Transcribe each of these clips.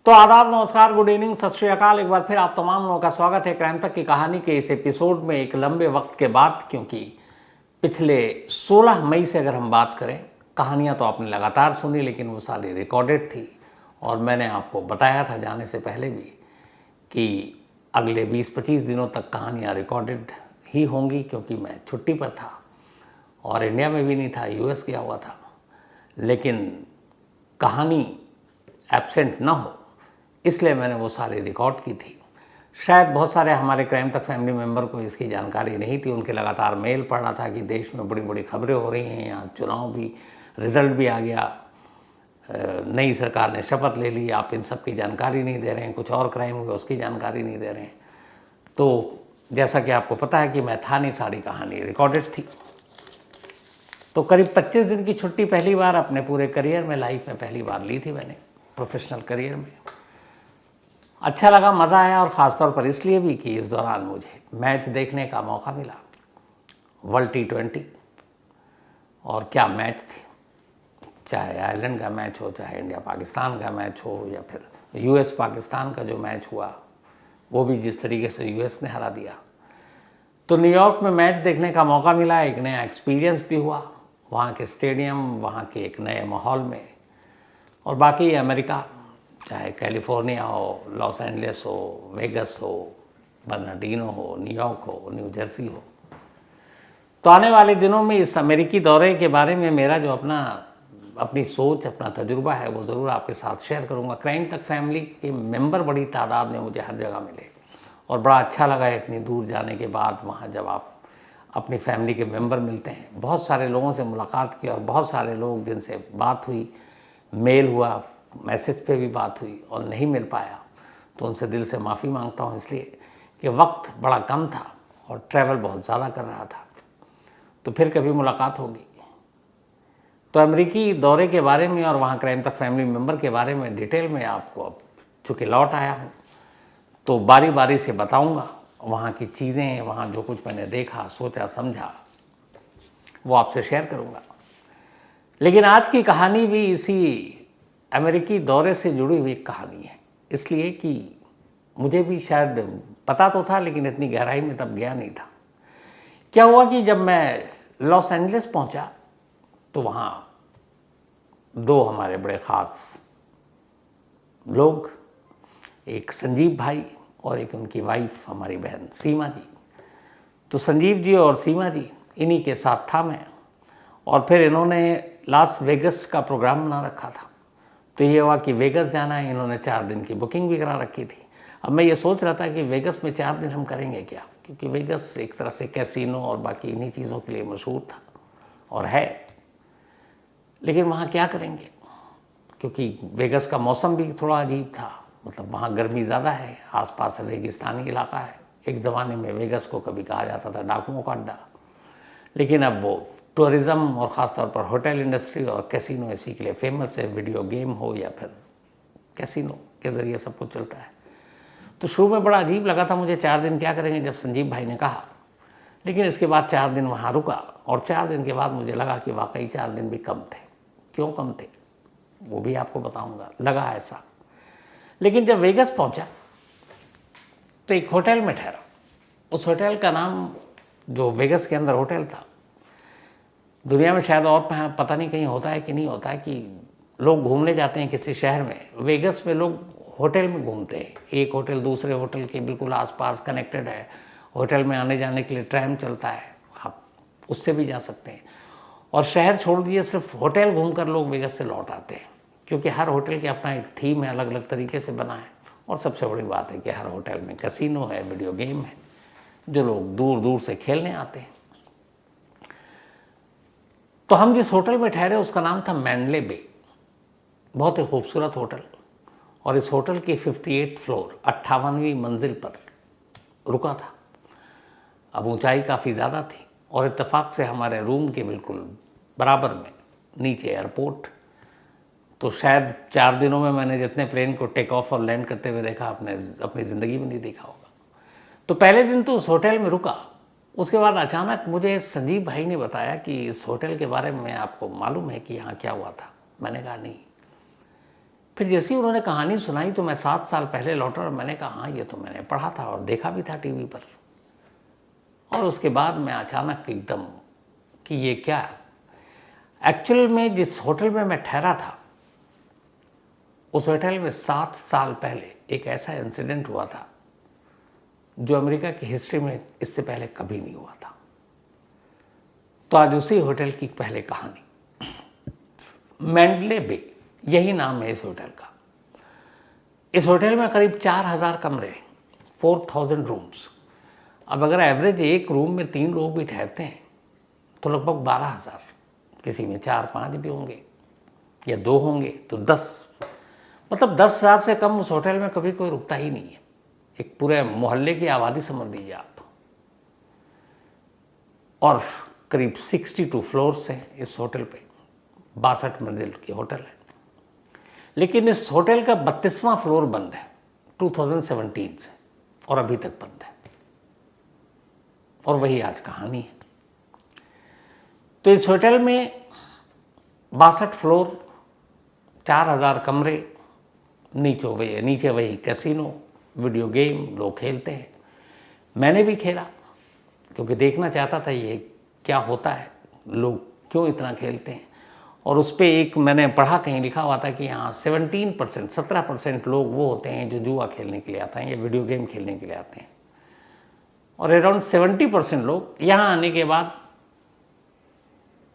तो आदाब, नमस्कार, गुड इवनिंग, सत श्री अकाल। एक बार फिर आप तमाम लोगों का स्वागत है क्राइम तक की कहानी के इस एपिसोड में। एक लंबे वक्त के बाद, क्योंकि पिछले 16 मई से अगर हम बात करें, कहानियां तो आपने लगातार सुनी लेकिन वो सारी रिकॉर्डेड थी। और मैंने आपको बताया था जाने से पहले भी कि अगले 20-25 दिनों तक कहानियाँ रिकॉर्डेड ही होंगी, क्योंकि मैं छुट्टी पर था और इंडिया में भी नहीं था, यूएस गया हुआ था। लेकिन कहानी एब्सेंट ना हो इसलिए मैंने वो सारी रिकॉर्ड की थी। शायद बहुत सारे हमारे क्राइम तक फैमिली मेम्बर को इसकी जानकारी नहीं थी। उनके लगातार मेल पड़ रहा था कि देश में बड़ी बड़ी खबरें हो रही हैं, यहाँ चुनाव भी, रिजल्ट भी आ गया, नई सरकार ने शपथ ले ली, आप इन सब की जानकारी नहीं दे रहे हैं, कुछ और क्राइम हुए उसकी जानकारी नहीं दे रहे हैं। तो जैसा कि आपको पता है कि मैं था नहीं, सारी कहानी रिकॉर्डेड थी। तो करीब 25 दिन की छुट्टी पहली बार अपने पूरे करियर में, लाइफ में पहली बार ली थी मैंने, प्रोफेशनल करियर में। अच्छा लगा, मज़ा आया, और ख़ास तौर पर इसलिए भी कि इस दौरान मुझे मैच देखने का मौका मिला, वर्ल्ड T20। और क्या मैच थे, चाहे आयरलैंड का मैच हो, चाहे इंडिया पाकिस्तान का मैच हो, या फिर यूएस पाकिस्तान का जो मैच हुआ वो भी जिस तरीके से यूएस ने हरा दिया। तो न्यूयॉर्क में मैच देखने का मौका मिला, एक नया एक्सपीरियंस भी हुआ, वहाँ के स्टेडियम, वहाँ के एक नए माहौल में। और बाकी अमेरिका, चाहे कैलिफोर्निया हो, लॉस एंजलिस हो, वेगस हो, बर्नार्डिनो हो, न्यूयॉर्क हो, न्यू जर्सी हो। तो आने वाले दिनों में इस अमेरिकी दौरे के बारे में मेरा जो अपनी सोच, अपना तजुर्बा है वो ज़रूर आपके साथ शेयर करूँगा। क्राइम तक फैमिली के मेंबर बड़ी तादाद में मुझे हर जगह मिले और बड़ा अच्छा लगा इतनी दूर जाने के बाद। वहाँ जब आप अपनी फैमिली के मेंबर मिलते हैं, बहुत सारे लोगों से मुलाकात की और बहुत सारे लोग जिनसे बात हुई, मेल हुआ, मैसेज पे भी बात हुई और नहीं मिल पाया, तो उनसे दिल से माफ़ी मांगता हूँ, इसलिए कि वक्त बड़ा कम था और ट्रैवल बहुत ज़्यादा कर रहा था। तो फिर कभी मुलाकात होगी। तो अमेरिकी दौरे के बारे में और वहाँ क्राइम तक फैमिली मेम्बर के बारे में डिटेल में आपको, अब चूँकि लौट आया हूँ तो बारी बारी से बताऊँगा। वहाँ की चीज़ें, वहाँ जो कुछ मैंने देखा, सोचा, समझा, वो आपसे शेयर करूँगा। लेकिन आज की कहानी भी इसी अमेरिकी दौरे से जुड़ी हुई कहानी है, इसलिए कि मुझे भी शायद पता तो था लेकिन इतनी गहराई में तब गया नहीं था। क्या हुआ कि जब मैं लॉस एंजलिस पहुंचा तो वहाँ दो हमारे बड़े ख़ास लोग, एक संजीव भाई और एक उनकी वाइफ, हमारी बहन सीमा जी। तो संजीव जी और सीमा जी, इन्हीं के साथ था मैं। और फिर इन्होंने लास वेगस का प्रोग्राम बना रखा था। तो ये हुआ कि वेगस जाना है, इन्होंने 4 दिन की बुकिंग भी करा रखी थी। अब मैं ये सोच रहा था कि वेगस में 4 दिन हम करेंगे क्या, क्योंकि वेगस एक तरह से कैसीनो और बाकी इन्हीं चीज़ों के लिए मशहूर था और है। लेकिन वहाँ क्या करेंगे, क्योंकि वेगस का मौसम भी थोड़ा अजीब था, मतलब वहाँ गर्मी ज़्यादा है, आसपास रेगिस्तानी इलाका है। एक ज़माने में वेगस को कभी कहा जाता था डाकुओं का अड्डा, लेकिन अब वो टूरिज़्म और ख़ास तौर पर होटल इंडस्ट्री और कैसीनो इसी के लिए फेमस है। वीडियो गेम हो या फिर कैसीनो के ज़रिए सब कुछ चलता है। तो शुरू में बड़ा अजीब लगा था मुझे, 4 दिन क्या करेंगे, जब संजीव भाई ने कहा। लेकिन इसके बाद 4 दिन वहाँ रुका और 4 दिन के बाद मुझे लगा कि वाकई 4 दिन भी कम थे। क्यों कम थे वो भी आपको बताऊँगा, लगा ऐसा। लेकिन जब वेगस पहुँचा तो एक होटल में ठहरा। उस होटल का नाम, जो वेगस के अंदर होटल था, दुनिया में शायद और पता नहीं कहीं होता है कि नहीं होता है, कि लोग घूमने जाते हैं किसी शहर में, वेगस में लोग होटल में घूमते हैं। एक होटल दूसरे होटल के बिल्कुल आसपास कनेक्टेड है, होटल में आने जाने के लिए ट्रैम चलता है, आप उससे भी जा सकते हैं। और शहर छोड़ दीजिए, सिर्फ होटल घूमकर लोग वेगस से लौट आते हैं, क्योंकि हर होटल के अपना एक थीम है, अलग अलग तरीके से बना है। और सबसे बड़ी बात है कि हर होटल में कैसीनो है, वीडियो गेम है, जो लोग दूर दूर से खेलने आते हैं। तो हम जिस होटल में ठहरे उसका नाम था मैंडले बे, बहुत ही खूबसूरत होटल। और इस होटल की 58th फ्लोर, 58वीं मंजिल पर रुका था। अब ऊंचाई काफ़ी ज़्यादा थी और इत्तेफाक से हमारे रूम के बिल्कुल बराबर में नीचे एयरपोर्ट। तो शायद 4 दिनों में मैंने जितने प्लेन को टेक ऑफ और लैंड करते हुए देखा, अपनी ज़िंदगी में नहीं देखा होगा। तो पहले दिन तो उस होटल में रुका। उसके बाद अचानक मुझे संजीव भाई ने बताया कि इस होटल के बारे में आपको मालूम है कि यहाँ क्या हुआ था। मैंने कहा नहीं। फिर जैसे ही उन्होंने कहानी सुनाई तो मैं 7 साल पहले लौटा और मैंने कहा हाँ ये तो मैंने पढ़ा था और देखा भी था टीवी पर। और उसके बाद मैं अचानक एकदम कि ये क्या है। एक्चुअल में जिस होटल में मैं ठहरा था उस होटल में 7 साल पहले एक ऐसा इंसिडेंट हुआ था जो अमेरिका की हिस्ट्री में इससे पहले कभी नहीं हुआ था। तो आज उसी होटल की पहले कहानी। मैंडले बे यही नाम है इस होटल का। इस होटल में करीब 4000 कमरे, 4000 रूम्स। अब अगर एवरेज एक रूम में 3 लोग भी ठहरते हैं तो लगभग 12000, किसी में 4-5 भी होंगे या 2 होंगे तो 10, मतलब 10,000 से कम उस होटल में कभी कोई रुकता ही नहीं है। एक पूरे मोहल्ले की आबादी समझ लीजिए आप। और करीब 62 फ्लोर्स हैं इस होटल पे, 62 मंजिल की होटल है। लेकिन इस होटल का 32वां फ्लोर बंद है 2017 से और अभी तक बंद है। और वही आज कहानी है। तो इस होटल में 62 फ्लोर, 4000 कमरे, नीचे वही कैसीनो, वीडियो गेम लोग खेलते हैं। मैंने भी खेला क्योंकि देखना चाहता था ये क्या होता है, लोग क्यों इतना खेलते हैं। और उस पर एक मैंने पढ़ा कहीं लिखा हुआ था कि यहाँ 17% लोग वो होते हैं जो जुआ खेलने के लिए आते हैं या वीडियो गेम खेलने के लिए आते हैं, और अराउंड 70% लोग यहाँ आने के बाद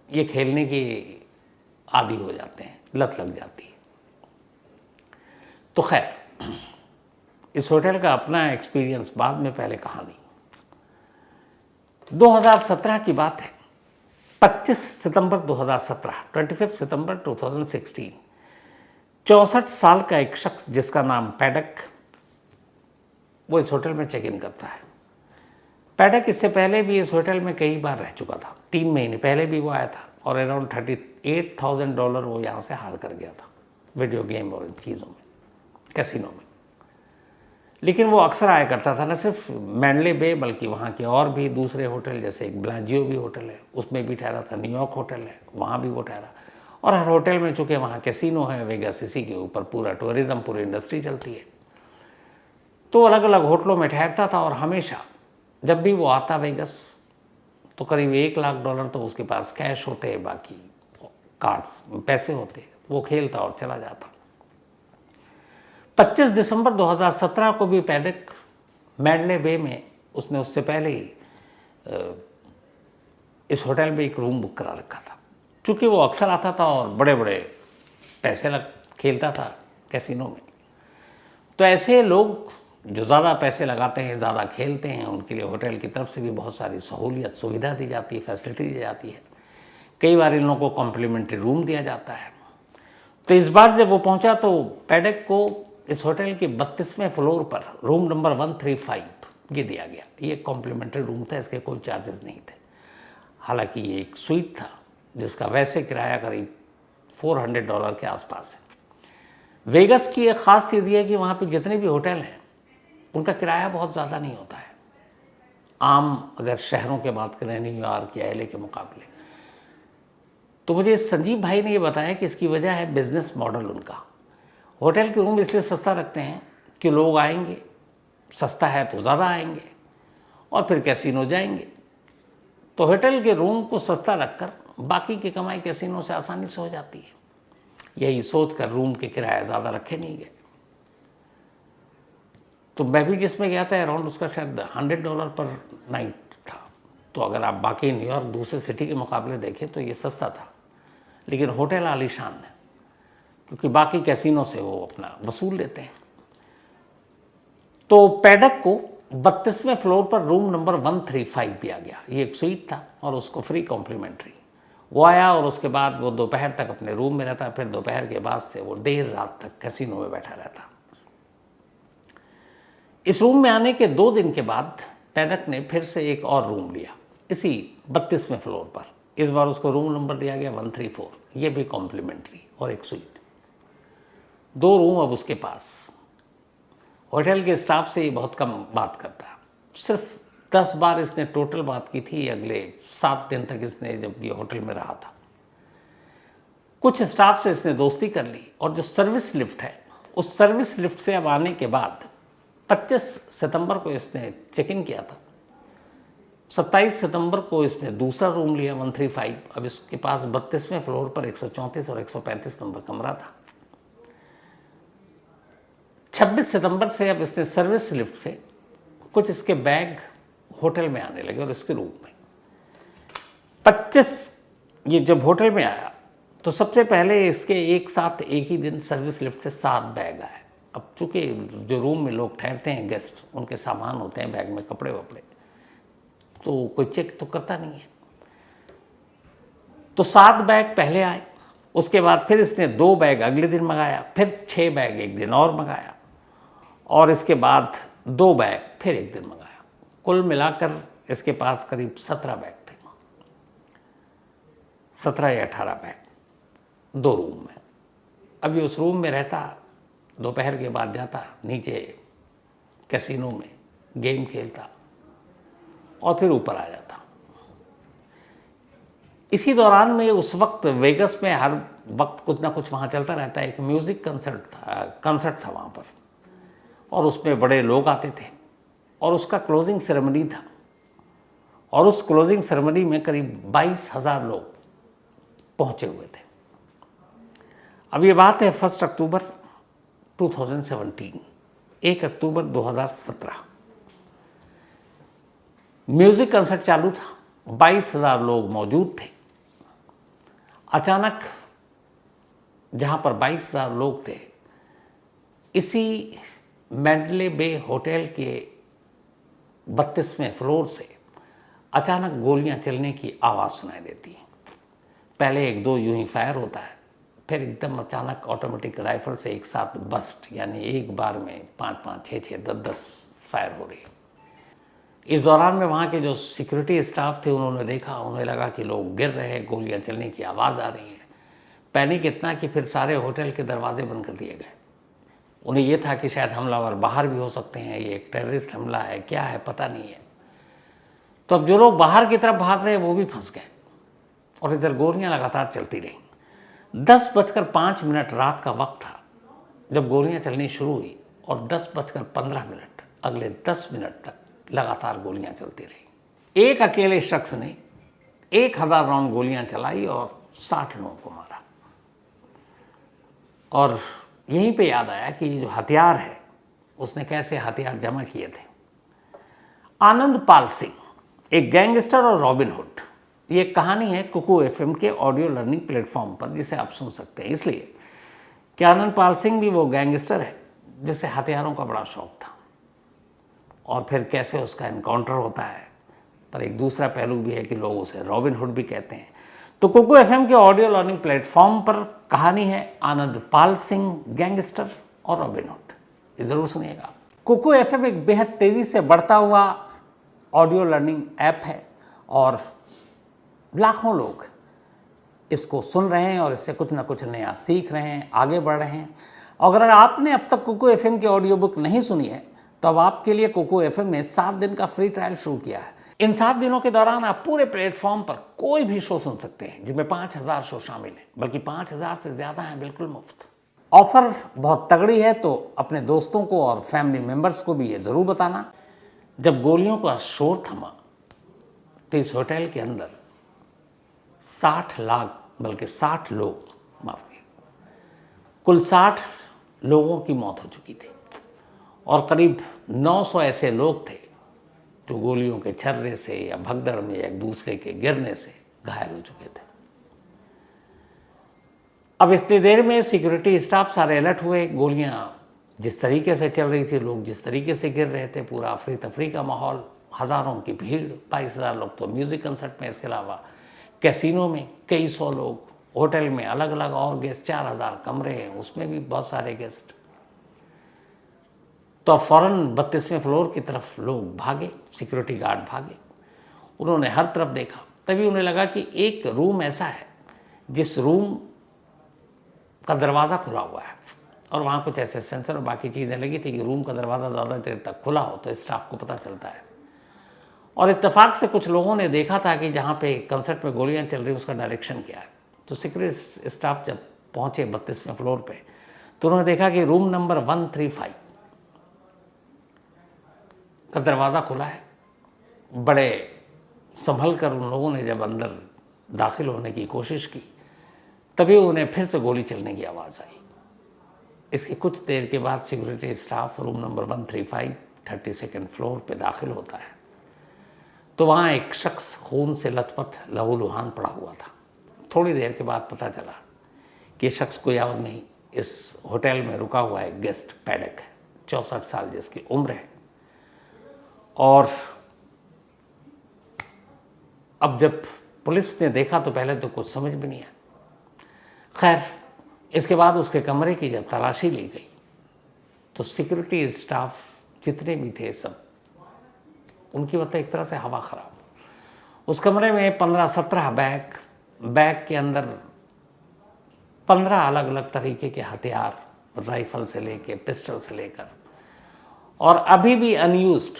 ये खेलने की आदी हो जाते हैं, लत लग जाती है। तो खैर इस होटल का अपना एक्सपीरियंस बाद में, पहले कहानी। 2017 की बात है, 25 सितंबर 2017, 25 सितंबर 2016। 64 साल का एक शख्स जिसका नाम पैडक, वो इस होटल में चेक इन करता है। पैडक इससे पहले भी इस होटल में कई बार रह चुका था, 3 महीने पहले भी वो आया था और अराउंड $38,000 वो यहाँ से हार कर गया था वीडियो गेम और इन चीज़ों में, कैसीनो में। लेकिन वो अक्सर आया करता था, न सिर्फ मैंडले बे बल्कि वहाँ के और भी दूसरे होटल, जैसे एक ब्लाजियो भी होटल है उसमें भी ठहरा था, न्यूयॉर्क होटल है वहाँ भी वो ठहरा। और हर होटल में चूँकि वहाँ कैसीनो है, वेगास, इसी के ऊपर पूरा टूरिज़्म, पूरी इंडस्ट्री चलती है, तो अलग अलग होटलों में ठहरता था। और हमेशा जब भी वो आता वेगास तो करीब $1,00,000 तो उसके पास कैश होते हैं, बाकी कार्ड्स पैसे होते, वो खेलता और चला जाता। 25 दिसंबर 2017 को भी पैडक मैंडले बे में, उसने उससे पहले ही इस होटल में एक रूम बुक करा रखा था। चूँकि वो अक्सर आता था और बड़े बड़े पैसे खेलता था कैसीनो में, तो ऐसे लोग जो ज़्यादा पैसे लगाते हैं, ज़्यादा खेलते हैं, उनके लिए होटल की तरफ से भी बहुत सारी सहूलियत, सुविधा दी जाती है, फैसिलिटी दी जाती है। कई बार इन लोगों को कॉम्प्लीमेंट्री रूम दिया जाता है। तो इस बार जब वो पहुंचा तो पैडक को इस होटल के 32वें फ्लोर पर रूम नंबर 135 ये दिया गया। ये कॉम्प्लीमेंट्री रूम था, इसके कोई चार्जेस नहीं थे। हालांकि ये एक स्वीट था जिसका वैसे किराया करीब $400 के आसपास है। वेगास की एक ख़ास चीज़ ये है कि वहाँ पे जितने भी होटल हैं उनका किराया बहुत ज़्यादा नहीं होता है, आम अगर शहरों के बात करें न्यूयॉर्क या LA के मुकाबले। तो मुझे संजीव भाई ने ये बताया कि इसकी वजह है बिजनेस मॉडल उनका। होटल के रूम इसलिए सस्ता रखते हैं कि लोग आएंगे, सस्ता है तो ज़्यादा आएंगे और फिर कैसीनो जाएंगे। तो होटल के रूम को सस्ता रखकर बाकी की कमाई कैसीनो से आसानी से हो जाती है। यही सोचकर रूम के किराया ज़्यादा रखे नहीं गए। तो मैं भी जिसमें गया था अराउंड उसका शायद $100 पर नाइट था। तो अगर आप बाकी न्यूयॉर्क दूसरे सिटी के मुकाबले देखें तो ये सस्ता था, लेकिन होटल आलीशान है क्योंकि बाकी कैसीनो से वो अपना वसूल लेते हैं। तो पैडक को 32वें फ्लोर पर रूम नंबर 135 दिया गया। ये एक स्वीट था और उसको फ्री कॉम्प्लीमेंट्री। वो आया और उसके बाद वो दोपहर तक अपने रूम में रहता, फिर दोपहर के बाद से वो देर रात तक कैसीनो में बैठा रहता। इस रूम में आने के 2 दिन के बाद पैडक ने फिर से एक और रूम लिया इसी 32वें फ्लोर पर। इस बार उसको रूम नंबर दिया गया 134, ये भी कॉम्प्लीमेंट्री और एक स्वीट। 2 रूम अब उसके पास। होटल के स्टाफ से ये बहुत कम बात करता, सिर्फ 10 बार इसने टोटल बात की थी अगले 7 दिन तक इसने जब ये होटल में रहा था। कुछ स्टाफ से इसने दोस्ती कर ली और जो सर्विस लिफ्ट है उस सर्विस लिफ्ट से अब आने के बाद 25 सितंबर को इसने चेक इन किया था। 27 सितंबर को इसने दूसरा रूम लिया 135। अब इसके पास 32वें फ्लोर पर 134 और 135 नंबर कमरा था। 26 सितंबर से अब इसने सर्विस लिफ्ट से कुछ इसके बैग होटल में आने लगे और इसके रूम में 25 ये जब होटल में आया तो सबसे पहले इसके एक साथ एक ही दिन सर्विस लिफ्ट से 7 बैग आए। अब चूंकि जो रूम में लोग ठहरते हैं गेस्ट, उनके सामान होते हैं बैग में, कपड़े वपड़े, तो कोई चेक तो करता नहीं है। तो 7 बैग पहले आए, उसके बाद फिर इसने 2 बैग अगले दिन मंगाया, फिर 6 बैग एक दिन और मंगाया और इसके बाद 2 बैग फिर एक दिन मंगाया। कुल मिलाकर इसके पास करीब 17 बैग थे, 17 या 18 बैग 2 रूम में। अभी उस रूम में रहता, दोपहर के बाद जाता नीचे कैसीनो में गेम खेलता और फिर ऊपर आ जाता। इसी दौरान में उस वक्त वेगस में हर वक्त कुछ ना कुछ वहाँ चलता रहता है। एक म्यूज़िक कंसर्ट था वहाँ पर और उसमें बड़े लोग आते थे और उसका क्लोजिंग सेरेमनी था और उस क्लोजिंग सेरेमनी में करीब 22,000 लोग पहुँचे हुए थे। अब ये बात है 1 अक्टूबर 2017, 1 अक्टूबर 2017। म्यूजिक कंसर्ट चालू था, 22,000 लोग मौजूद थे। अचानक जहां पर 22,000 लोग थे, इसी मैंडले बे होटल के 32वें फ्लोर से अचानक गोलियां चलने की आवाज़ सुनाई देती है। पहले 1-2 यूं ही फायर होता है, फिर एकदम अचानक ऑटोमेटिक राइफल से एक साथ बस्ट, यानी एक बार में 5-5, 6-6, 10-10 फायर हो रही है। इस दौरान में वहाँ के जो सिक्योरिटी स्टाफ थे उन्होंने देखा, उन्हें लगा कि लोग गिर रहे हैं, गोलियां चलने की आवाज़ आ रही है। पैनिक इतना कि फिर सारे होटल के दरवाजे बंद कर दिए गए। उन्हें यह था कि शायद हमलावर बाहर भी हो सकते हैं, ये एक टेररिस्ट हमला है, क्या है पता नहीं है। तो अब जो लोग बाहर की तरफ भाग रहे हैं वो भी फंस गए और इधर गोलियां लगातार चलती रहीं। 10:05 रात का वक्त था जब गोलियां चलनी शुरू हुई और 10:15 अगले 10 मिनट तक लगातार गोलियां चलती रही। एक अकेले शख्स ने 1000 राउंड गोलियां चलाई और 60 लोगों को मारा। और यहीं पे याद आया कि ये जो हथियार है उसने कैसे हथियार जमा किए थे। आनंद पाल सिंह, एक गैंगस्टर और रॉबिन हुड, ये कहानी है कुकू एफएम के ऑडियो लर्निंग प्लेटफॉर्म पर, जिसे आप सुन सकते हैं। इसलिए कि आनंद पाल सिंह भी वो गैंगस्टर है जिसे हथियारों का बड़ा शौक था और फिर कैसे उसका एनकाउंटर होता है। पर एक दूसरा पहलू भी है कि लोग उसे रॉबिन हुड भी कहते हैं। तो कुकू एफएम के ऑडियो लर्निंग प्लेटफॉर्म पर कहानी है आनंद पाल सिंह, गैंगस्टर और रॉबिन हुड। ये जरूर सुनिएगा। कुकू एफएम एक बेहद तेजी से बढ़ता हुआ ऑडियो लर्निंग ऐप है और लाखों लोग इसको सुन रहे हैं और इससे कुछ ना कुछ नया सीख रहे हैं, आगे बढ़ रहे हैं। अगर आपने अब तक कुकू एफएम की ऑडियो बुक नहीं सुनी है तो अब आपके लिए कुकू एफएम ने 7 दिन का फ्री ट्रायल शुरू किया है। इन 7 दिनों के दौरान आप पूरे प्लेटफॉर्म पर कोई भी शो सुन सकते हैं, जिसमें 5000 शो शामिल हैं, बल्कि 5000 से ज़्यादा हैं, बिल्कुल मुफ्त। ऑफर बहुत तगड़ी है, तो अपने दोस्तों को और फैमिली मेम्बर्स को भी ये ज़रूर बताना। जब गोलियों का शोर थमा तो इस होटल के अंदर 60 लाख, बल्कि 60 लोग, माफ कीजिए, कुल 60 लोगों की मौत हो चुकी थी और करीब 900 ऐसे लोग थे जो गोलियों के छर्रे से या भगदड़ में एक दूसरे के गिरने से घायल हो चुके थे। अब इतनी देर में सिक्योरिटी स्टाफ सारे अलर्ट हुए। गोलियां जिस तरीके से चल रही थी, लोग जिस तरीके से गिर रहे थे, पूरा अफरी तफरी का माहौल, हज़ारों की भीड़, 22,000 लोग तो म्यूज़िक कंसर्ट में, इसके अलावा कैसीनो में कई 100 लोग, होटल में अलग अलग और गेस्ट, 4000 कमरे हैं, उसमें भी बहुत सारे गेस्ट। तो फौरन 32वें फ्लोर की तरफ लोग भागे, सिक्योरिटी गार्ड भागे। उन्होंने हर तरफ देखा, तभी उन्हें लगा कि एक रूम ऐसा है जिस रूम का दरवाज़ा खुला हुआ है और वहाँ कुछ ऐसे सेंसर और बाकी चीज़ें लगी थी कि रूम का दरवाज़ा ज़्यादा देर तक खुला हो तो स्टाफ को पता चलता है। और इत्तेफाक से कुछ लोगों ने देखा था कि जहाँ पे कंसर्ट में गोलियाँ चल रही उसका डायरेक्शन क्या है। तो सिक्योरिटी स्टाफ जब पहुंचे 32वें फ्लोर पे तो उन्होंने देखा कि रूम नंबर 135 का दरवाज़ा खुला है। बड़े संभल कर उन लोगों ने जब अंदर दाखिल होने की कोशिश की तभी उन्हें फिर से गोली चलने की आवाज़ आई। इसके कुछ देर के बाद security staff room number 135 32nd floor पे दाखिल होता है तो वहाँ एक शख्स खून से लथपथ लहूलुहान पड़ा हुआ था। थोड़ी देर के बाद पता चला कि शख्स कोई और नहीं, इस होटल में रुका हुआ एक गेस्ट पैडक है, 64 साल जिसकी उम्र है। और अब जब पुलिस ने देखा तो पहले तो कुछ समझ में नहीं आया। खैर, इसके बाद उसके कमरे की जब तलाशी ली गई तो सिक्योरिटी स्टाफ जितने भी थे सब उनकी मतलब एक तरह से हवा खराब। उस कमरे में 15-17 बैग के अंदर 15 अलग अलग तरीके के हथियार, राइफल से लेके पिस्टल से लेकर, और अभी भी अनयूज्ड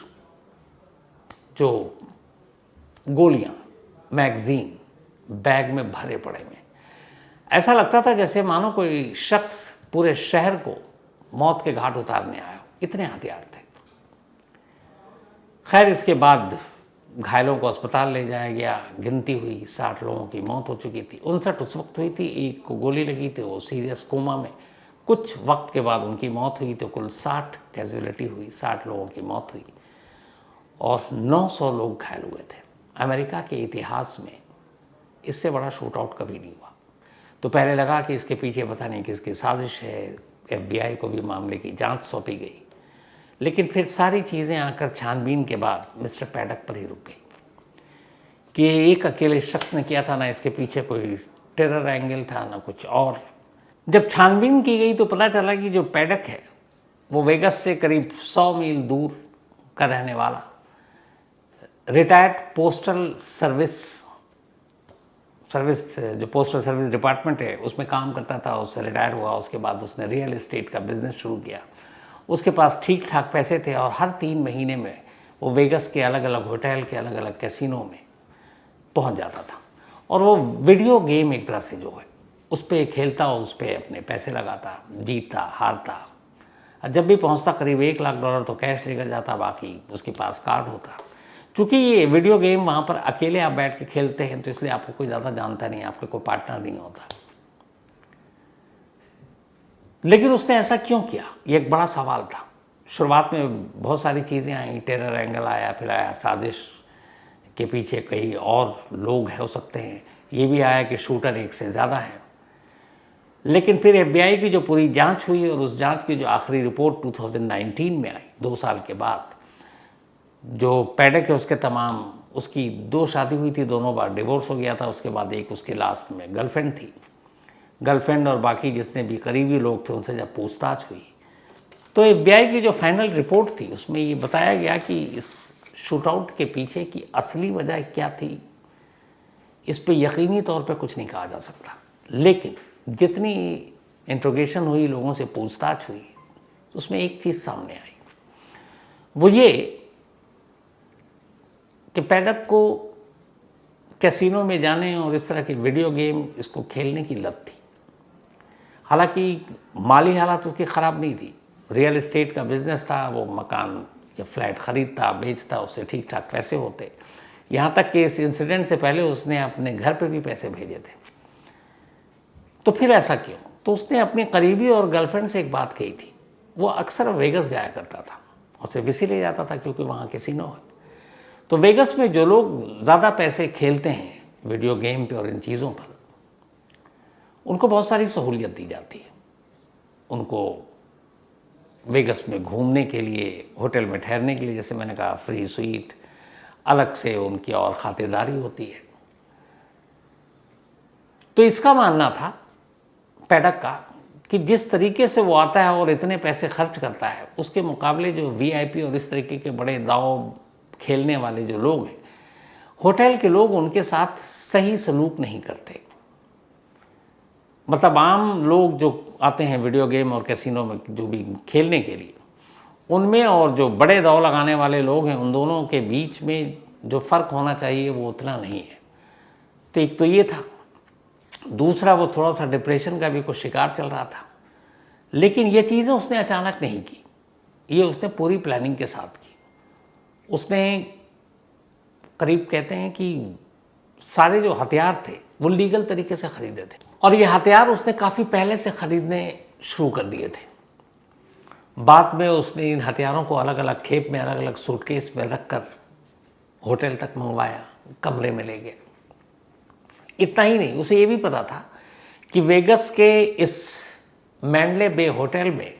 जो गोलियां, मैगजीन बैग में भरे पड़े में। ऐसा लगता था जैसे मानो कोई शख्स पूरे शहर को मौत के घाट उतारने आया, इतने हथियार थे। खैर, इसके बाद घायलों को अस्पताल ले जाया गया। गिनती हुई 60 लोगों की मौत हो चुकी थी। 59 उस वक्त हुई थी, एक को गोली लगी थी, वो सीरियस कोमा में। कुछ वक्त के बाद उनकी मौत हुई तो कुल 60 कैजुअलिटी हुई, 60 लोगों की मौत हुई और 900 लोग घायल हुए थे। अमेरिका के इतिहास में इससे बड़ा शूट आउट कभी नहीं हुआ। तो पहले लगा कि इसके पीछे पता नहीं किसकी साजिश है, FBI को भी मामले की जांच सौंपी गई, लेकिन फिर सारी चीज़ें आकर छानबीन के बाद मिस्टर पैडक पर ही रुक गई कि एक अकेले शख्स ने किया था, ना इसके पीछे कोई टेरर एंगल था ना कुछ और। जब छानबीन की गई तो पता चला कि जो पैडक है वो वेगस से करीब 100 मील दूर का रहने वाला रिटायर्ड पोस्टल सर्विस जो पोस्टल सर्विस डिपार्टमेंट है उसमें काम करता था। उससे रिटायर हुआ, उसके बाद उसने रियल एस्टेट का बिजनेस शुरू किया। उसके पास ठीक ठाक पैसे थे और हर 3 महीने में वो वेगस के अलग अलग होटल के अलग अलग कैसीनो में पहुंच जाता था और वो वीडियो गेम एक तरह से जो है उस पर खेलता, उस पर अपने पैसे लगाता, जीतता हारता। जब भी पहुंचता करीब $1 लाख तो कैश लेकर जाता, बाकी उसके पास कार्ड होता। चूँकि ये वीडियो गेम वहाँ पर अकेले आप बैठ के खेलते हैं तो इसलिए आपको कोई ज़्यादा जानता नहीं, आपके कोई पार्टनर नहीं होता। लेकिन उसने ऐसा क्यों किया, ये एक बड़ा सवाल था। शुरुआत में बहुत सारी चीज़ें आई, टेरर एंगल आया, फिर आया साजिश के पीछे कई और लोग हो सकते हैं, ये भी आया कि शूटर एक से ज़्यादा है। लेकिन फिर FBI की जो पूरी जांच हुई और उस जांच की जो आखिरी रिपोर्ट 2019 में आई, 2 साल के बाद, जो पैडक है उसके तमाम, उसकी 2 शादी हुई थी, दोनों बार डिवोर्स हो गया था। उसके बाद एक उसकी लास्ट में गर्लफ्रेंड थी। गर्लफ्रेंड और बाकी जितने भी करीबी लोग थे उनसे जब पूछताछ हुई तो FBI की जो फाइनल रिपोर्ट थी उसमें ये बताया गया कि इस शूटआउट के पीछे की असली वजह क्या थी, इस पर यकीनी तौर पर कुछ नहीं कहा जा सकता। लेकिन जितनी इंट्रोगेशन हुई, लोगों से पूछताछ हुई, उसमें एक चीज़ सामने आई, वो ये कि पैडक को कैसीनो में जाने और इस तरह के वीडियो गेम इसको खेलने की लत थी। हालांकि माली हालात उसकी ख़राब नहीं थी, रियल एस्टेट का बिजनेस था, वो मकान या फ्लैट ख़रीदता बेचता, उससे ठीक ठाक पैसे होते। यहाँ तक कि इस इंसिडेंट से पहले उसने अपने घर पे भी पैसे भेजे थे। तो फिर ऐसा क्यों? तो उसने अपनी करीबी और गर्लफ्रेंड से एक बात कही थी। वो अक्सर वेगस जाया करता था, उसे इसीलिए जाता था क्योंकि वहाँ कैसीनो है। तो वेगस में जो लोग ज़्यादा पैसे खेलते हैं वीडियो गेम पे और इन चीज़ों पर, उनको बहुत सारी सहूलियत दी जाती है। उनको वेगस में घूमने के लिए, होटल में ठहरने के लिए, जैसे मैंने कहा, फ्री स्वीट, अलग से उनकी और खातिरदारी होती है। तो इसका मानना था पैडक का कि जिस तरीके से वो आता है और इतने पैसे खर्च करता है, उसके मुकाबले जो VIP और इस तरीके के बड़े दांव खेलने वाले जो लोग हैं, होटल के लोग उनके साथ सही सलूक नहीं करते। मतलब आम लोग जो आते हैं वीडियो गेम और कैसीनो में जो भी खेलने के लिए, उनमें और जो बड़े दांव लगाने वाले लोग हैं, उन दोनों के बीच में जो फ़र्क होना चाहिए वो उतना नहीं है। तो एक तो ये था। दूसरा वो थोड़ा सा डिप्रेशन का भी कुछ शिकार चल रहा था। लेकिन ये चीज़ें उसने अचानक नहीं की, ये उसने पूरी प्लानिंग के साथ की। उसने करीब कहते हैं कि सारे जो हथियार थे वो लीगल तरीके से खरीदे थे, और ये हथियार उसने काफ़ी पहले से खरीदने शुरू कर दिए थे। बाद में उसने इन हथियारों को अलग अलग खेप में, अलग अलग सूटकेस में रखकर होटल तक मंगवाया, कमरे में ले गया। इतना ही नहीं, उसे ये भी पता था कि वेगस के इस मैंडले बे होटल में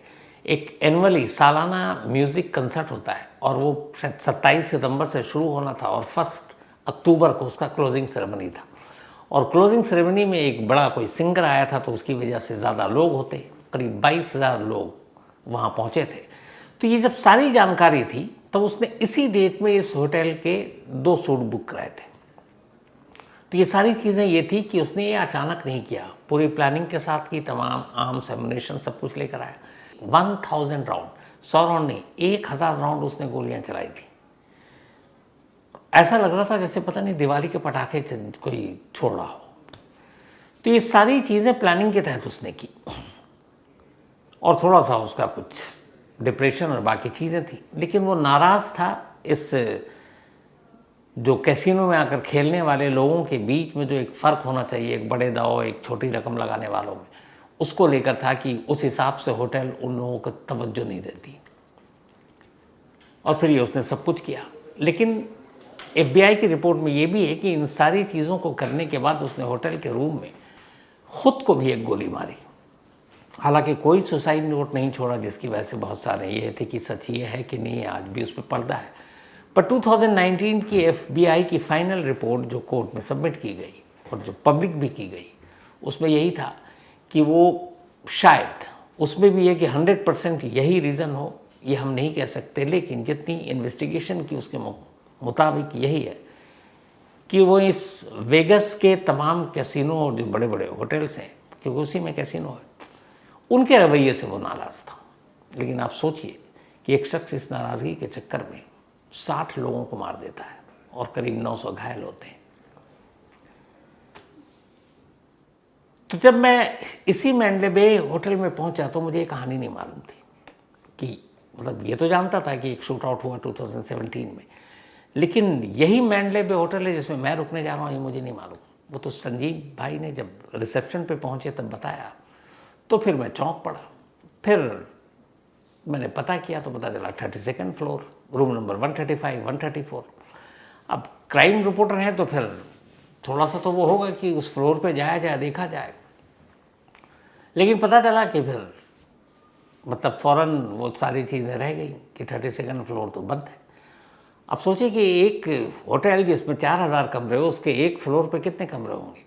एक एनुअली सालाना म्यूज़िक कंसर्ट होता है, और वो शायद 27 सितंबर से शुरू होना था और 1 अक्टूबर को उसका क्लोजिंग सेरेमनी था। और क्लोजिंग सेरेमनी में एक बड़ा कोई सिंगर आया था, तो उसकी वजह से ज़्यादा लोग होते, करीब 22,000 लोग वहाँ पहुँचे थे। तो ये जब सारी जानकारी थी तब उसने इसी डेट में इस होटल के 2 सूट बुक कराए थे। तो ये सारी चीज़ें ये थी कि उसने ये अचानक नहीं किया, पूरी प्लानिंग के साथ की, तमाम आर्म्स एमुनेशन सब कुछ लेकर आया। 1000 राउंड, 100 राउंड नहीं, 1000 राउंड उसने गोलियां चलाई थी। ऐसा लग रहा था जैसे पता नहीं दिवाली के पटाखे कोई छोड़ रहा हो। तो ये सारी चीज़ें प्लानिंग के तहत उसने की, और थोड़ा सा उसका कुछ डिप्रेशन और बाकी चीज़ें थी। लेकिन वो नाराज़ था इस जो कैसीनो में आकर खेलने वाले लोगों के बीच में जो एक फ़र्क होना चाहिए, एक बड़े दाव एक छोटी रकम लगाने वालों में, उसको लेकर था कि उस हिसाब से होटल उन लोगों को तवज्जो नहीं देती। और फिर ये उसने सब कुछ किया। लेकिन FBI की रिपोर्ट में ये भी है कि इन सारी चीज़ों को करने के बाद उसने होटल के रूम में खुद को भी एक गोली मारी। हालांकि कोई सुसाइड नोट नहीं छोड़ा, जिसकी वजह से बहुत सारे ये थे कि सच ये है कि नहीं, आज भी उस पर पर्दा है। पर 2019 की FBI की फाइनल रिपोर्ट जो कोर्ट में सबमिट की गई और जो पब्लिक भी की गई, उसमें यही था कि वो शायद, उसमें भी है कि 100% यही रीज़न हो, ये हम नहीं कह सकते, लेकिन जितनी इन्वेस्टिगेशन की उसके मुताबिक यही है कि वो इस वेगस के तमाम कैसीनो और जो बड़े बड़े होटल्स हैं, क्योंकि उसी में कैसीनो है, उनके रवैये से वो नाराज़ था। लेकिन आप सोचिए कि एक शख्स इस नाराज़गी के चक्कर में 60 लोगों को मार देता है और करीब 900 घायल होते हैं। तो जब मैं इसी मैंडले बे होटल में पहुंचा तो मुझे ये कहानी नहीं मालूम थी कि, मतलब ये तो जानता था कि एक शूट आउट हुआ 2017 में, लेकिन यही मैंडले बे होटल है जिसमें मैं रुकने जा रहा हूँ, ये मुझे नहीं मालूम। वो तो संजीव भाई ने जब रिसेप्शन पे पहुँचे तब बताया, तो फिर मैं चौंक पड़ा। फिर मैंने पता किया तो पता चला 32nd फ्लोर, रूम नंबर 135, 134। अब क्राइम रिपोर्टर हैं तो फिर थोड़ा सा तो वो होगा कि उस फ्लोर पे जाया जाए, देखा जाए। लेकिन पता चला कि फिर मतलब फ़ौरन वो सारी चीज़ें रह गई कि 32nd फ्लोर तो बंद है। अब सोचिए कि एक होटल जिसमें 4000 कमरे हो, उसके एक फ्लोर पे कितने कमरे होंगे।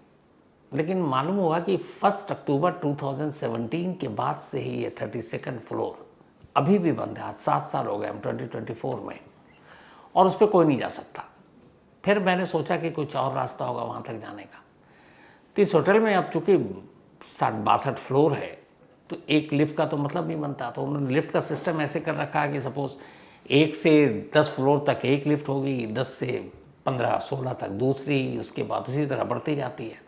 लेकिन मालूम हुआ कि 1 अक्टूबर 2017 के बाद से ही ये 32nd फ्लोर अभी भी बंद है। आज 7 साल हो गए, हम 2024 में, और उस पर कोई नहीं जा सकता। फिर मैंने सोचा कि कुछ और रास्ता होगा वहाँ तक जाने का। तो इस होटल में अब चूँकि 62 फ्लोर है तो एक लिफ्ट का तो मतलब नहीं बनता, तो उन्होंने लिफ्ट का सिस्टम ऐसे कर रखा है कि सपोज़ 1 से 10 फ्लोर तक एक लिफ्ट होगी, 10 से 15, 16 तक दूसरी, उसके बाद उसी तरह बढ़ती जाती है।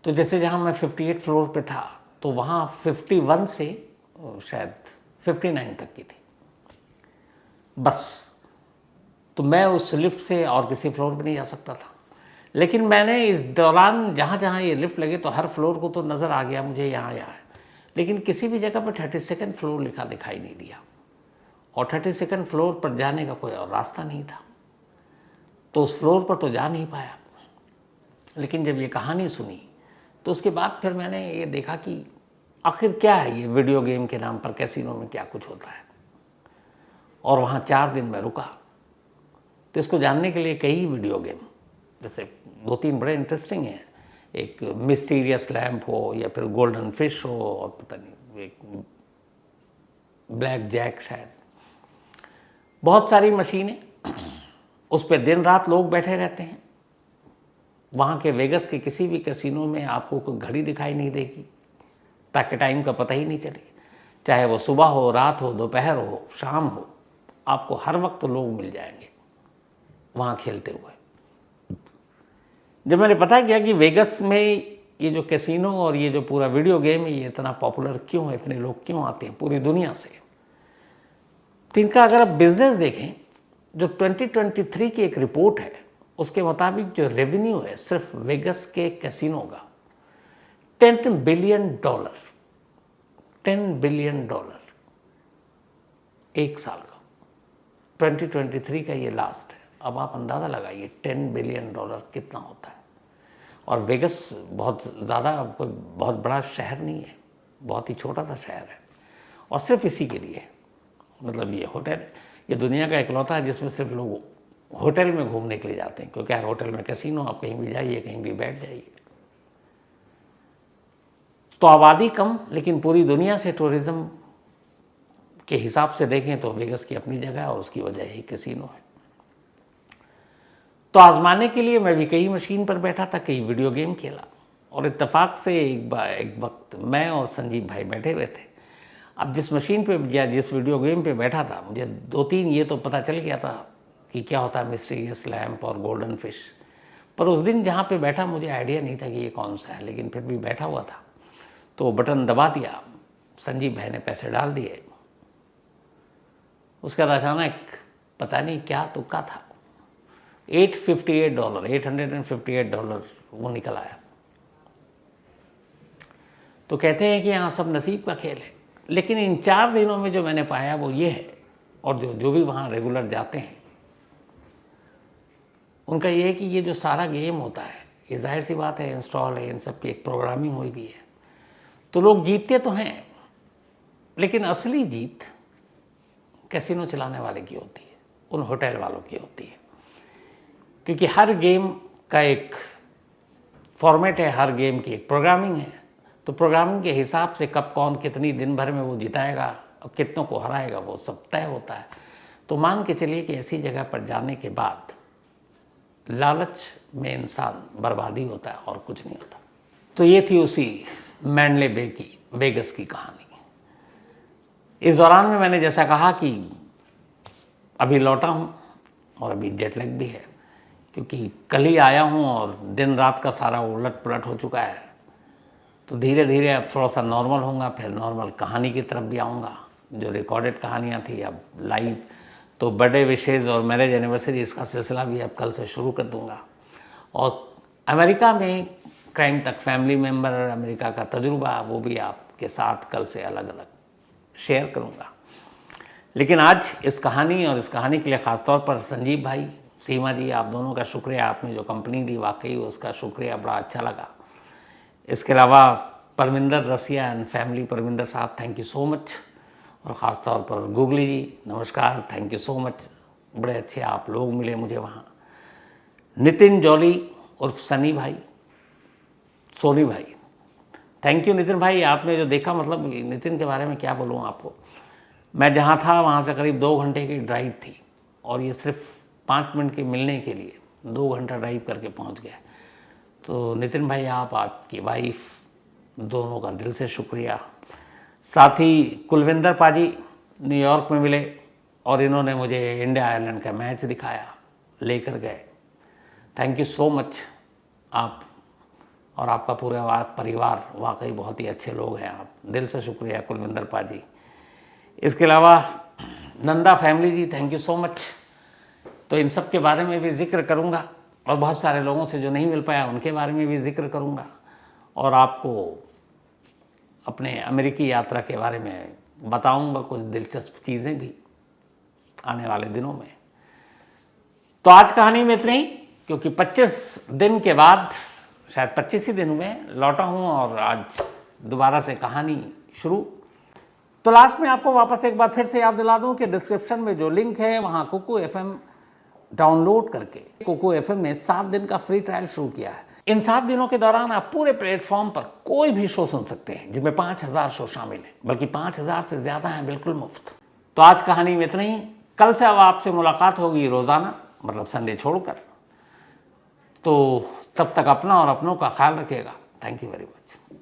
तो जैसे जहाँ मैं 58 फ्लोर पे था तो वहाँ 51 से शायद 59 तक की थी बस। तो मैं उस लिफ्ट से और किसी फ्लोर पे नहीं जा सकता था। लेकिन मैंने इस दौरान जहाँ जहाँ ये लिफ्ट लगे तो हर फ्लोर को तो नज़र आ गया मुझे यहाँ है, लेकिन किसी भी जगह पर 32nd फ्लोर लिखा दिखाई नहीं दिया, और 32nd फ्लोर पर जाने का कोई और रास्ता नहीं था। तो उस फ्लोर पर तो जा नहीं पाया। लेकिन जब ये कहानी सुनी तो उसके बाद फिर मैंने ये देखा कि आखिर क्या है ये वीडियो गेम के नाम पर कैसीनो में क्या कुछ होता है। और वहाँ 4 दिन में रुका। तो इसको जानने के लिए कई वीडियो गेम, जैसे 2-3 बड़े इंटरेस्टिंग हैं, एक मिस्टीरियस लैम्प हो या फिर गोल्डन फिश हो, और पता नहीं एक ब्लैक जैक, शायद बहुत सारी मशीनें, उस पर दिन रात लोग बैठे रहते हैं। वहाँ के वेगस के किसी भी कैसीनो में आपको कोई घड़ी दिखाई नहीं देगी ताकि टाइम का पता ही नहीं चले, चाहे वो सुबह हो, रात हो, दोपहर हो, शाम हो, आपको हर वक्त लोग मिल जाएंगे वहाँ खेलते हुए। जब मैंने पता किया कि वेगस में ये जो कैसीनो और ये जो पूरा वीडियो गेम है ये इतना पॉपुलर क्यों है, इतने लोग क्यों आते हैं पूरी दुनिया से। तो इनका अगर आप बिजनेस देखें, जो 2023 की एक रिपोर्ट है उसके मुताबिक जो रेवेन्यू है सिर्फ वेगस के कैसीनो का $10 बिलियन, $10 बिलियन एक साल का। 2023 का ये लास्ट है। अब आप अंदाज़ा लगाइए $10 बिलियन कितना होता है। और वेगस बहुत ज़्यादा कोई बहुत बड़ा शहर नहीं है, बहुत ही छोटा सा शहर है। और सिर्फ इसी के लिए, मतलब ये होटल, ये दुनिया का इकलौता है जिसमें सिर्फ लोग होटल में घूमने के लिए जाते हैं, क्योंकि हर होटल में कैसीनो, आप कहीं भी जाइए, कहीं भी बैठ जाइए। तो आबादी कम, लेकिन पूरी दुनिया से टूरिज्म के हिसाब से देखें तो वेगस की अपनी जगह है और उसकी वजह ही कैसीनो है। तो आजमाने के लिए मैं भी कई मशीन पर बैठा था, कई वीडियो गेम खेला, और इत्तेफाक से एक वक्त मैं और संजीव भाई बैठे हुए थे। अब जिस मशीन पे या जिस वीडियो गेम पे बैठा था, मुझे 2-3 ये तो पता चल गया था कि क्या होता है मिस्टीरियस लैम्प और गोल्डन फिश, पर उस दिन जहाँ पे बैठा मुझे आइडिया नहीं था कि ये कौन सा है, लेकिन फिर भी बैठा हुआ था तो बटन दबा दिया, संजीव भाई ने पैसे डाल दिए। उसके बाद अचानक पता नहीं क्या तुक्का था, $858 वो निकल आया। तो कहते हैं कि यहाँ सब नसीब का खेल है, लेकिन इन 4 दिनों में जो मैंने पाया वो ये है, और जो भी वहाँ रेगुलर जाते हैं उनका ये है कि ये जो सारा गेम होता है ये जाहिर सी बात है इंस्टॉल है, इन सब की एक प्रोग्रामिंग हुई भी है। तो लोग जीतते तो हैं, लेकिन असली जीत कैसीनो चलाने वाले की होती है, उन होटल वालों की होती है, क्योंकि हर गेम का एक फॉर्मेट है, हर गेम की एक प्रोग्रामिंग है। तो प्रोग्रामिंग के हिसाब से कब कौन कितनी दिन भर में वो जिताएगा और कितनों को हराएगा वो सब तय होता है। तो मान के चलिए कि ऐसी जगह पर जाने के बाद लालच में इंसान बर्बादी होता है और कुछ नहीं होता। तो ये थी उसी मैंडले बे की, वेगस की कहानी। इस दौरान में मैंने जैसा कहा कि अभी लौटा हूँ और अभी जेट लैग भी है, क्योंकि कल ही आया हूँ और दिन रात का सारा उलट पुलट हो चुका है। तो धीरे धीरे अब थोड़ा सा नॉर्मल होऊंगा, फिर नॉर्मल कहानी की तरफ भी आऊँगा। जो रिकॉर्डेड कहानियाँ थी अब लाइव, तो बर्थडे विशेज़ और मैरिज एनिवर्सरी इसका सिलसिला भी अब कल से शुरू कर दूँगा। और अमेरिका में क्राइम तक फैमिली मेम्बर, अमेरिका का तजुर्बा, वो भी आपके साथ कल से अलग अलग शेयर करूँगा। लेकिन आज इस कहानी और इस कहानी के लिए ख़ासतौर पर संजीव भाई, सीमा जी, आप दोनों का शुक्रिया। आपने जो कंपनी दी वाकई उसका शुक्रिया, बड़ा अच्छा लगा। इसके अलावा परमिंदर रसिया एंड फैमिली, परमिंदर साहब थैंक यू सो मच। और ख़ास तौर पर गूगली जी नमस्कार, थैंक यू सो मच। बड़े अच्छे आप लोग मिले मुझे वहाँ। नितिन जॉली उर्फ सनी भाई, सोनी भाई, थैंक यू नितिन भाई। आपने जो देखा, मतलब नितिन के बारे में क्या बोलूँ आपको। मैं जहाँ था वहाँ से करीब 2 घंटे की ड्राइव थी, और ये सिर्फ 5 मिनट के मिलने के लिए 2 घंटा ड्राइव करके पहुँच गया। तो नितिन भाई, आपकी वाइफ, दोनों का दिल से शुक्रिया। साथ ही कुलविंदर पाजी न्यूयॉर्क में मिले और इन्होंने मुझे इंडिया आयरलैंड का मैच दिखाया, लेकर गए। Thank you so much. आप और आपका पूरा परिवार वाकई बहुत ही अच्छे लोग हैं आप, दिल से शुक्रिया कुलविंदर पाजी। इसके अलावा Nanda family ji, thank you so much. तो इन सब के बारे में भी जिक्र करूँगा, और बहुत सारे लोगों से जो नहीं मिल पाया उनके बारे में भी जिक्र करूँगा, और आपको अपने अमेरिकी यात्रा के बारे में बताऊँगा कुछ दिलचस्प चीज़ें भी आने वाले दिनों में। तो आज कहानी में इतना ही, क्योंकि 25 दिन के बाद, शायद 25 ही दिन हुए लौटा हूँ, और आज दोबारा से कहानी शुरू। तो लास्ट में आपको वापस एक बार फिर से याद दिला दूं कि डिस्क्रिप्शन में जो लिंक है वहाँ कुकू FM डाउनलोड करके कुकू FM में 7 दिन का फ्री ट्रायल शुरू किया है। इन 7 दिनों के दौरान आप पूरे प्लेटफॉर्म पर कोई भी शो सुन सकते हैं, जिसमें 5000 शो शामिल हैं, बल्कि 5000 से ज़्यादा हैं बिल्कुल मुफ्त। तो आज कहानी में इतना ही। कल से अब आपसे मुलाकात होगी रोज़ाना, मतलब संडे छोड़कर। तो तब तक अपना और अपनों का ख्याल रखिएगा। Thank you very much.